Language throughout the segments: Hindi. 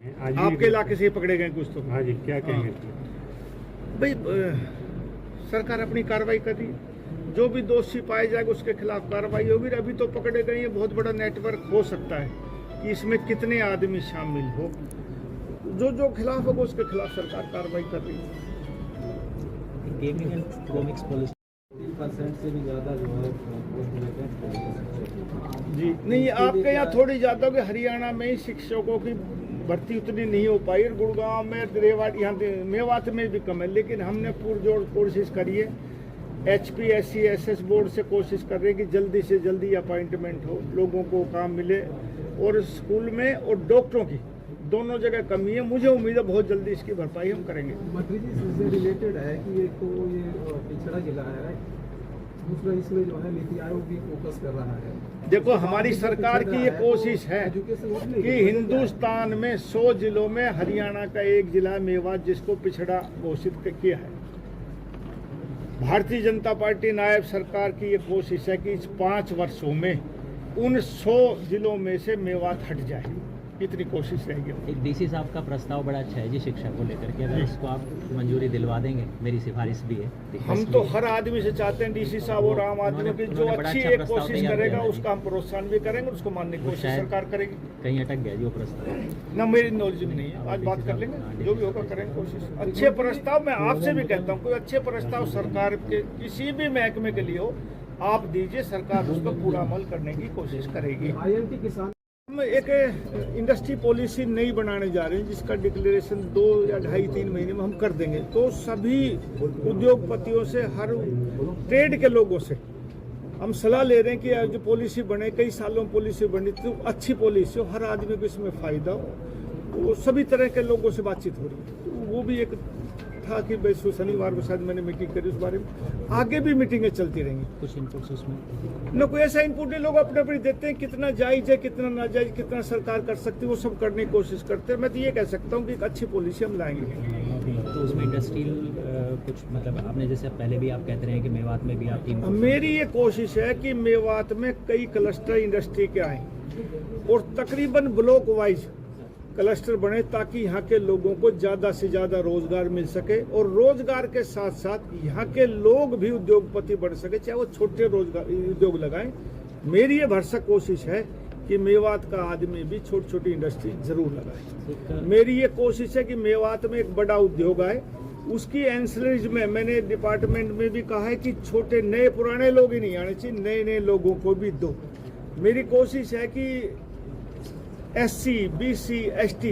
आपके इलाके से पकड़े गए कुछ तो। हाँ जी, क्या कहेंगे? भाई सरकार अपनी कार्रवाई कर रही है, जो भी दोषी पाए जाएगा उसके खिलाफ कार्रवाई होगी। अभी तो पकड़े गए हैं, बहुत बड़ा नेटवर्क हो सकता है कि इसमें कितने आदमी शामिल हो, जो खिलाफ होगा उसके खिलाफ सरकार कार्रवाई कर रही है। गेमिंग एंड कॉमिक्स पॉलिसी 3% से भी ज़्यादा जो है जी नहीं, आपके यहाँ थोड़ी ज़्यादा होगी। हरियाणा में ही शिक्षकों की भर्ती उतनी नहीं हो पाई, गुड़गांव में, रेवाड़ी, यहाँ मेवात में भी कम है, लेकिन हमने पुरजोर कोशिश करी है। HPSC SS बोर्ड से कोशिश कर रहे हैं कि जल्दी से जल्दी अपॉइंटमेंट हो, लोगों को काम मिले, और स्कूल में और डॉक्टरों की दोनों जगह कमी है। मुझे उम्मीद है बहुत जल्दी इसकी भरपाई हम करेंगे। मंत्री जी, इससे रिलेटेड है कि एक तो ये पिछड़ा जिला है, दूसरा इसमें जो है नीति आयोग भी फोकस कर रहा है। देखो, हमारी सरकार की ये कोशिश है कि हिंदुस्तान में 100 जिलों में हरियाणा का एक जिला मेवात जिसको पिछड़ा घोषित किया है। भारतीय जनता पार्टी नायब सरकार की ये कोशिश है कि इस 5 वर्षों में उन 100 जिलों में से मेवात हट जाए, इतनी कोशिश रहेगी। एक डीसी साहब का प्रस्ताव बड़ा अच्छा है जी, शिक्षा को लेकर के, अगर इसको आप मंजूरी दिलवा देंगे, मेरी सिफारिश भी है। हम तो हर आदमी से चाहते हैं, डीसी साहब और आम आदमी की जो अच्छी एक कोशिश करेगा उसका हम प्रोत्साहन भी करेंगे, उसको मानने की कोशिश सरकार करेगी। कहीं अटक गया जी वो प्रस्ताव? ना, मेरी नॉलेज में नहीं है, आज बात कर लेंगे, जो भी होगा करेंगे कोशिश। अच्छे प्रस्ताव मैं आपसे भी कहता हूँ, कोई अच्छे प्रस्ताव सरकार के किसी भी महकमे के लिए हो, आप दीजिए, सरकार उसको पूरा अमल करने की कोशिश करेगी। IMT किसान हम एक इंडस्ट्री पॉलिसी नई बनाने जा रहे हैं, जिसका डिक्लेरेशन 2 या 2.5-3 महीने में हम कर देंगे। तो सभी उद्योगपतियों से, हर ट्रेड के लोगों से हम सलाह ले रहे हैं कि जो पॉलिसी बने, कई सालों पॉलिसी बनी, तो अच्छी पॉलिसी हो, हर आदमी को इसमें फायदा हो। तो सभी तरह के लोगों से बातचीत हो रही है। तो वो भी एक था कि भाई शनिवार को शायद मैंने मीटिंग करी उस बारे में, आगे भी मीटिंगें चलती रहेंगी। कुछ इनपुट्स उसमें न कोई ऐसा इनपुट नहीं, लोग अपने अपने देते हैं, कितना जायज है, कितना नाजायज, कितना सरकार कर सकती है, वो सब करने की कोशिश करते हैं। मैं तो ये कह सकता हूँ कि एक अच्छी पॉलिसी हम लाएंगे। तो उसमें इंडस्ट्रियल कुछ मतलब आपने जैसे पहले भी आप कहते रहे हैं कि मेवात में भी आप टीम, मेरी ये कोशिश है कि मेवात में कई क्लस्टर इंडस्ट्री के आए और तकरीबन ब्लॉक वाइज क्लस्टर बने, ताकि यहाँ के लोगों को ज़्यादा से ज़्यादा रोजगार मिल सके, और रोजगार के साथ साथ यहाँ के लोग भी उद्योगपति बन सके, चाहे वो छोटे रोजगार उद्योग लगाएं। मेरी ये भरसक कोशिश है कि मेवात का आदमी भी छोटी छोटी इंडस्ट्री जरूर लगाए। मेरी ये कोशिश है कि मेवात में एक बड़ा उद्योग आए, उसकी एंसिलरीज में मैंने डिपार्टमेंट में भी कहा है कि छोटे नए पुराने लोग ही नहीं आने चाहिए, नए नए लोगों को भी दो। मेरी कोशिश है कि SC, BC, ST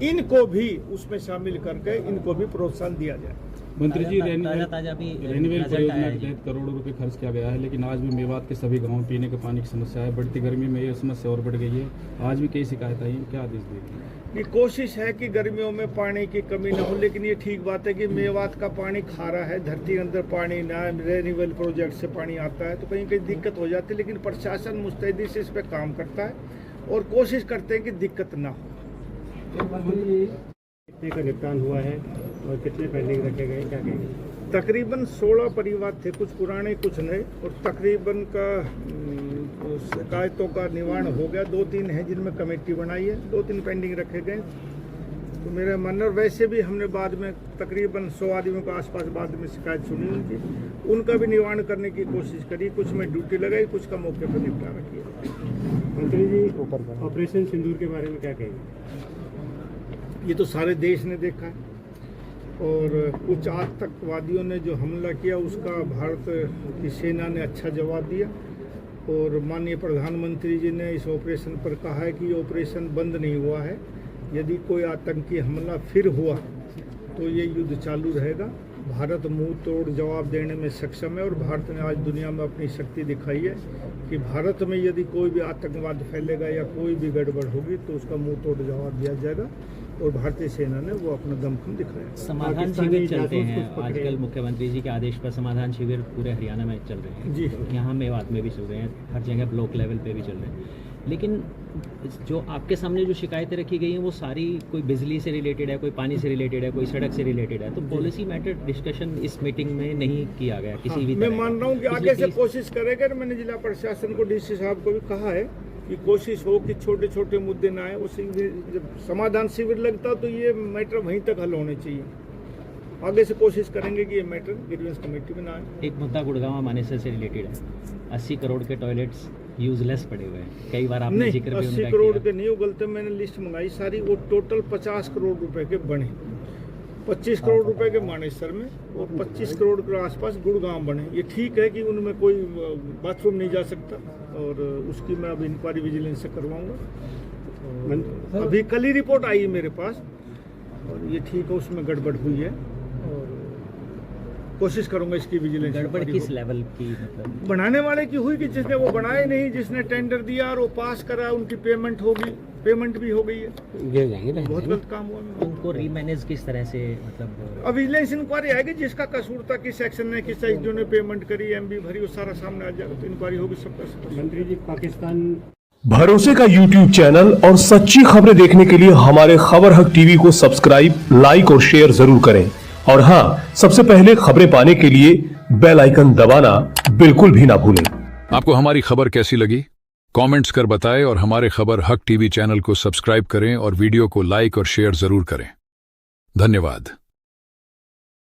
इनको भी उसमें शामिल करके इनको भी प्रोत्साहन दिया जाए। मंत्री जी, ताजा रेनवेल परियोजना के तहत करोड़ों रुपए खर्च किया गया है, लेकिन आज भी मेवात के सभी गांवों में पीने के पानी की समस्या है। बढ़ती गर्मी में ये समस्या और बढ़ गई है। आज भी कई शिकायत आई, क्या आदेश देंगे? ये कोशिश है कि गर्मियों में पानी की कमी न हो, लेकिन ये ठीक बात है कि मेवात का पानी खारा है, धरती के अंदर पानी ना, रेन्यूएबल प्रोजेक्ट से पानी आता है, तो कहीं कहीं दिक्कत हो जाती है। लेकिन प्रशासन मुस्तैदी से इस पर काम करता है और कोशिश करते हैं कि दिक्कत ना हो। कितने का निपटान हुआ है और कितने पेंडिंग रखे गए, क्या कहेंगे? तकरीबन 16 परिवार थे, कुछ पुराने कुछ नए, और तकरीबन का शिकायतों का निवारण हो गया। 2-3 हैं जिनमें कमेटी बनाई है, 2-3 पेंडिंग रखे गए। तो मेरा मानना, वैसे भी हमने बाद में तकरीबन 100 आदमियों के आसपास बाद में शिकायत सुनी उनकी, उनका भी निवारण करने की कोशिश करी। कुछ में ड्यूटी लगाई, कुछ का मौके पर निपटारा किया। मंत्री जी, ऑपरेशन सिंदूर के बारे में क्या कहेंगे? ये तो सारे देश ने देखा है, और कुछ आतंकवादियों ने जो हमला किया उसका भारत की सेना ने अच्छा जवाब दिया, और माननीय प्रधानमंत्री जी ने इस ऑपरेशन पर कहा है कि ये ऑपरेशन बंद नहीं हुआ है। यदि कोई आतंकी हमला फिर हुआ तो ये युद्ध चालू रहेगा। भारत मुंह तोड़ जवाब देने में सक्षम है, और भारत ने आज दुनिया में अपनी शक्ति दिखाई है कि भारत में यदि कोई भी आतंकवाद फैलेगा या कोई भी गड़बड़ होगी तो उसका मुंह तोड़ जवाब दिया जाएगा, और भारतीय सेना ने वो अपना दमखम दिखाया। समाधान शिविर चलते हैं आजकल, मुख्यमंत्री जी के आदेश पर समाधान शिविर पूरे हरियाणा में चल रहे हैं जी, यहाँ मेवात में भी चल रहे हैं, हर जगह ब्लॉक लेवल पे भी चल रहे हैं। लेकिन जो आपके सामने जो शिकायतें रखी गई हैं वो सारी कोई बिजली से रिलेटेड है, कोई पानी से रिलेटेड है, कोई सड़क से रिलेटेड है, तो पॉलिसी मैटर डिस्कशन इस मीटिंग में नहीं किया गया किसी भी मैं मान रहा हूँ कि आगे से कोशिश करेंगे। मैंने जिला प्रशासन को, DC साहब को भी कहा है कि कोशिश हो कि छोटे छोटे मुद्दे ना आए। वो शिविर जब समाधान शिविर लगता तो ये मैटर वहीं तक हल होने चाहिए। आगे से कोशिश करेंगे कि ये मैटर ग्रीवेंस कमेटी में ना आए। एक मुद्दा गुड़गांव मानेसर से रिलेटेड है। 80 करोड़ के टॉयलेट्स यूजलेस पड़े हुए हैं, कई बार आपने नहीं, जिक्र भी 80 उनका करोड़ किया। के नहीं, वो गलती मैंने लिस्ट मंगाई सारी, वो टोटल 50 करोड़ रुपए के बने। 25 करोड़ रुपए के मानेसर में और 25 करोड़ के आसपास गुड़गांव बने। ये ठीक है कि उनमें कोई बाथरूम नहीं जा सकता और उसकी मैं अब इंक्वायरी विजिलेंस से करवाऊंगा। अभी कल ही रिपोर्ट आई है मेरे पास और ये ठीक है, उसमें गड़बड़ हुई है और कोशिश करूंगा इसकी विजिलेंस। गड़बड़ किस लेवल की, मतलब बनाने वाले की हुई कि जिसने वो बनाए नहीं, जिसने टेंडर दिया और वो पास करा, उनकी पेमेंट होगी, पेमेंट भी हो गई है। बहुत गलत काम हुआ। उनको रीमैनेज किस तरह से, मतलब अब विजिलेंस इंक्वायरी आएगी, जिसका कसूर था, किस सेक्शन ने, किस एसडीओ ने पेमेंट करी, एमबी भरी, वो सारा सामने आ जाएगा तो इंक्वायरी होगी सबका। मंत्री जी, पाकिस्तान भरोसे का यूट्यूब चैनल और सच्ची खबरें देखने के लिए हमारे खबर हक टीवी को सब्सक्राइब, लाइक और शेयर जरूर करें। और हाँ, सबसे पहले खबरें पाने के लिए बेल आइकन दबाना बिल्कुल भी ना भूलें। आपको हमारी खबर कैसी लगी? कमेंट्स कर बताएं और हमारे खबर हक टीवी चैनल को सब्सक्राइब करें और वीडियो को लाइक और शेयर जरूर करें। धन्यवाद।